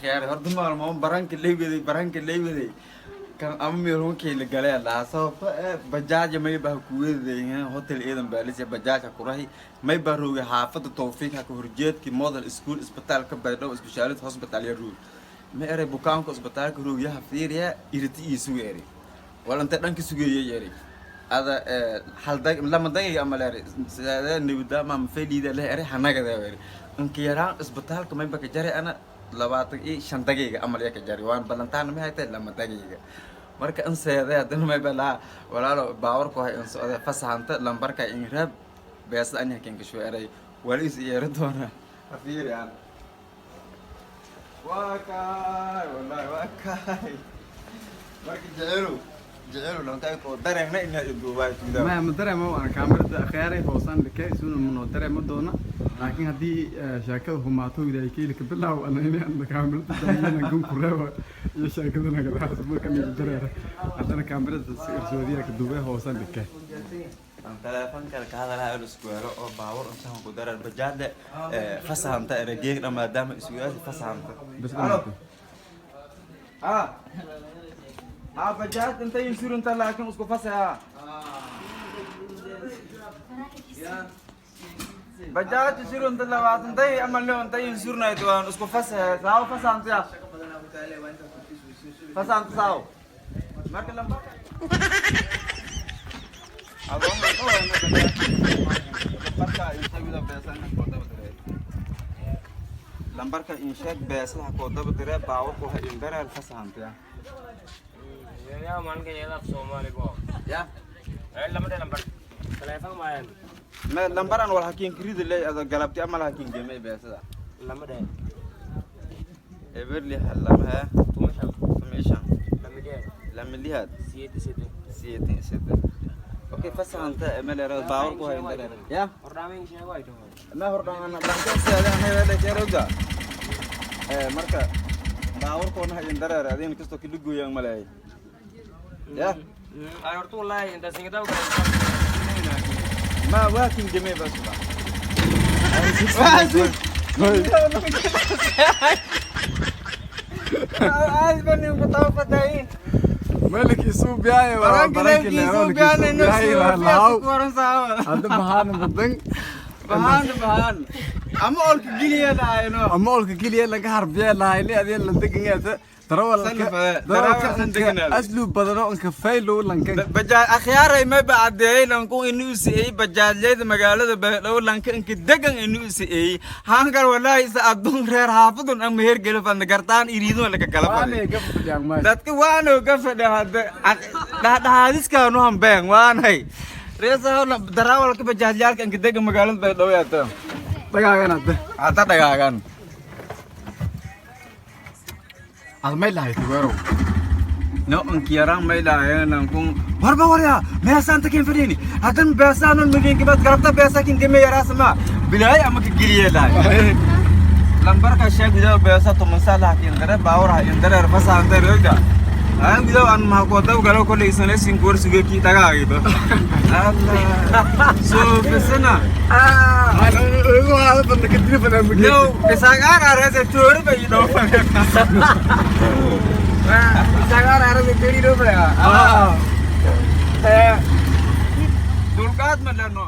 Kaya horta maalmo baranka leewday kan ama meelon kale galay la soo bajaaj may baa ku weedeeyeen hotel eedan baalis bajaaj ku rahi may baa rooga xaafada tawfiiq ka horjeedki model school isbitaalka baydhabo specialist hospital ya roog ma eray bukaanka isbitaalka roog yaha fiiriya irti isu yeeri wala inta dhanka sugeeyay yeeri ada haldag lama dagay ama leeyahay sida nibada ma fayliida la eray hanaga yeeri inka yaraan isbitaalka may baa ka jaray ana 25 daqiiqo amal ka jari waan balantaan ma haytay lama daqiiqo marka in seeday hadan ma bala walaalo baawar ku hay in soo fasaxanta lambarka in rab bees aan yakin ka shoo eray waliis yeero doona afiiriyaan wallahi waakaay marka jeceelu lantay ko dareemna in ay duubay tuudaa ما dareemo aan kaamirada khayray hoosan dhikay isuna ma dareemo doona laakiin hadii shaakada humaato ilaahay keel ka bilaw ana inaan kaamirada dareemana gun ku reebo iyo shaakada naga dhaxas marka mid dareero hadana kaamirada sirsoodiya ka duubay hoosan dhikay aan telefoonka ka hadalaa iskuulo oo baawar intaan ku darar bajaada fasaxanta ergeeg maadaama iskuulaha fasaxanta bas bajaad inta insurance laakiin isku fasaxa bajaad insurance labaatan day amal loo inta insurance waan isku fasaxa saaw fasaxanta fasaxanta saaw marka lamba adoon oo lambarka inta beesan ko dabadare lambarka inshaad beesan ko dabadare baawo ko hay indaral fasaxanta يا مان كي يلعب سومالي بو يا لمبر تليفون ما لمبر أنا ولا حكين كريد اللي هذا قلبتي أما حكين جميع بس هذا لمبر إبرلي هلا تومشان لملي هاد سيتي أوكي فس أنت مل رأس باور كوه إندر يا هردامين شيء وايد ما هردام أنا بانكر سيدا أنا هذا كيروجا مركا باور كوه هاي إندر هذين كستو كيلو جويان ملاي يا أيورتو والله أنت سينجدا وكذا ما واكين جميع بس عايز بني مطاف داين مالك يسوق ياي ولا برانك يسوق يعني نفسه هذا بهان بدن بهان أما أولك جليه لا ينو أما أولك جليه لك هربية لا اللي هذه اللي دقيقة ترى ولا أسلوب بدرو إنك فايلو لانك بجا أخيار ما بعدين لانكو إنه سي بجا ليد مقالة لو لانك إنك دقن إنه سي هانكر والله إذا أدون غير حافظون أم هير قلب أن قرطان يريدون لك كلام وانا قفل يا عمي دتك وانا قفل هذا حديث كانوا هم بين وانا هي ريسا دراول كي بجا ليالك إنك دقن مقالة لو يا تام دقاقنا هذا دقاقن الميل هاي تقولوا نو انكيران ميلا نكون وربا وريا ميسان تكين فريني هذن بيسان المدين كي بس قربت بيسا كين كمية راس ما بلاي أما كجريه لا لمبر كشيء كذا بيسا تمساله كين درة باورها كين درة رفسا عند رجع أنا كذا أنا ما قلت له قالوا كل إنسان سينكور سوى كي تجا gitu so بسنا هذا بندك تدري فلان بقول no بساقار أرز توري بيجي Sangar harus dicuri dulu ya. Dulkat mana no?